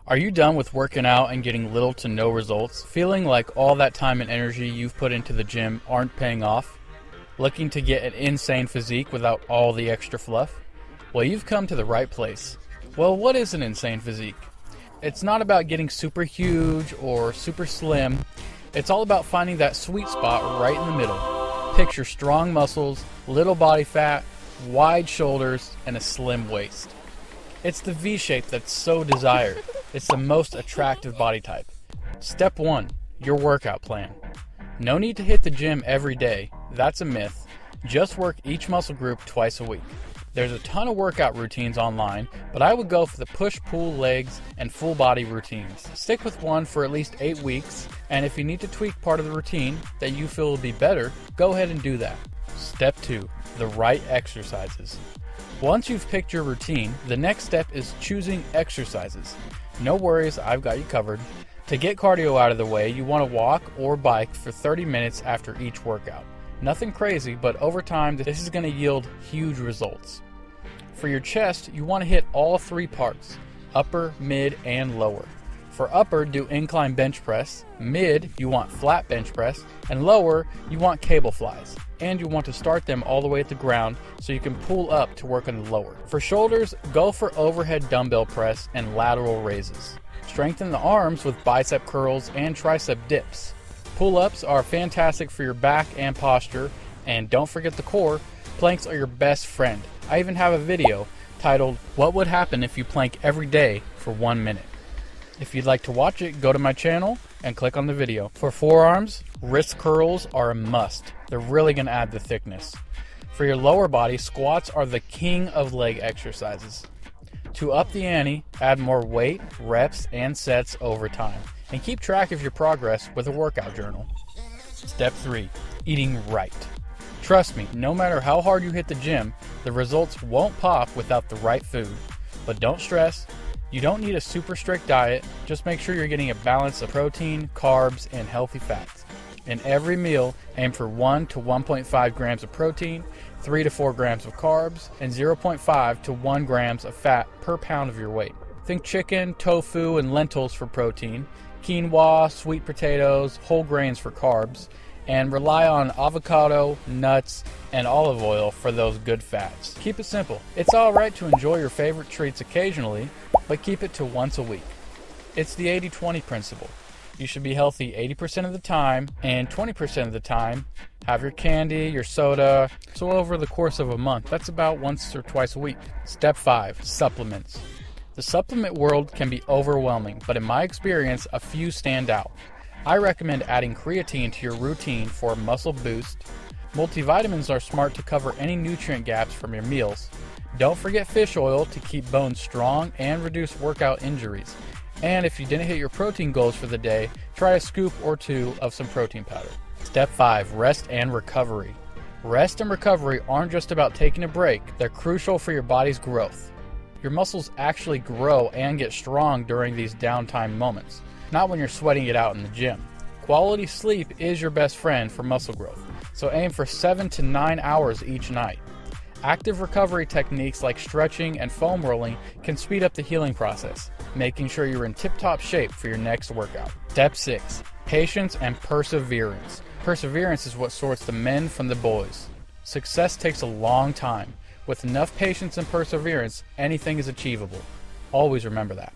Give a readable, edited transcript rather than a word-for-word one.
Are you done with working out and getting little to no results? Feeling like all that time and energy you've put into the gym aren't paying off? Looking to get an insane physique without all the extra fluff? Well, you've come to the right place. Well, what is an insane physique? It's not about getting super huge or super slim. It's all about finding that sweet spot right in the middle. Picture strong muscles, little body fat, wide shoulders, and a slim waist. It's the V shape that's so desired. It's the most attractive body type. Step 1, your workout plan. No need to hit the gym every day. That's a myth. Just work each muscle group twice a week. There's a ton of workout routines online, but I would go for the push-pull legs and full body routines. Stick with one for at least 8 weeks, and if you need to tweak part of the routine that you feel will be better, go ahead and do that. Step 2, the right exercises. Once you've picked your routine, the next step is choosing exercises. No worries, I've got you covered. To get cardio out of the way, you want to walk or bike for 30 minutes after each workout. Nothing crazy, but over time, this is going to yield huge results. For your chest, you want to hit all 3 parts, upper, mid, and lower. For upper, do incline bench press. Mid, you want flat bench press. And lower, you want cable flies. And you want to start them all the way at the ground so you can pull up to work on the lower. For shoulders, go for overhead dumbbell press and lateral raises. Strengthen the arms with bicep curls and tricep dips. Pull-ups are fantastic for your back and posture, and don't forget the core. Planks are your best friend. I even have a video titled, "What Would Happen If You Plank Every Day for 1 Minute?" If you'd like to watch it, go to my channel and click on the video. For forearms, wrist curls are a must. They're really going to add the thickness. For your lower body, squats are the king of leg exercises. To up the ante, add more weight, reps, and sets over time. And keep track of your progress with a workout journal. Step 3, eating right. Trust me, no matter how hard you hit the gym, the results won't pop without the right food. But don't stress, you don't need a super strict diet, just make sure you're getting a balance of protein, carbs, and healthy fats. In every meal, aim for 1 to 1.5 grams of protein, 3 to 4 grams of carbs, and 0.5 to 1 grams of fat per pound of your weight. Think chicken, tofu, and lentils for protein, quinoa, sweet potatoes, whole grains for carbs, and rely on avocado, nuts, and olive oil for those good fats. Keep it simple. It's alright to enjoy your favorite treats occasionally, but keep it to once a week. It's the 80-20 principle. You should be healthy 80% of the time, and 20% of the time, have your candy, your soda. So over the course of a month, that's about once or twice a week. Step 5, supplements. The supplement world can be overwhelming, but in my experience, a few stand out. I recommend adding creatine to your routine for a muscle boost. Multivitamins are smart to cover any nutrient gaps from your meals. Don't forget fish oil to keep bones strong and reduce workout injuries. And if you didn't hit your protein goals for the day, try a scoop or 2 of some protein powder. Step 5, rest and recovery. Rest and recovery aren't just about taking a break, they're crucial for your body's growth. Your muscles actually grow and get strong during these downtime moments, not when you're sweating it out in the gym. Quality sleep is your best friend for muscle growth, so aim for 7 to 9 hours each night. Active recovery techniques like stretching and foam rolling can speed up the healing process, making sure you're in tip-top shape for your next workout. Step 6, patience and perseverance. Perseverance is what sorts the men from the boys. Success takes a long time. With enough patience and perseverance, anything is achievable. Always remember that.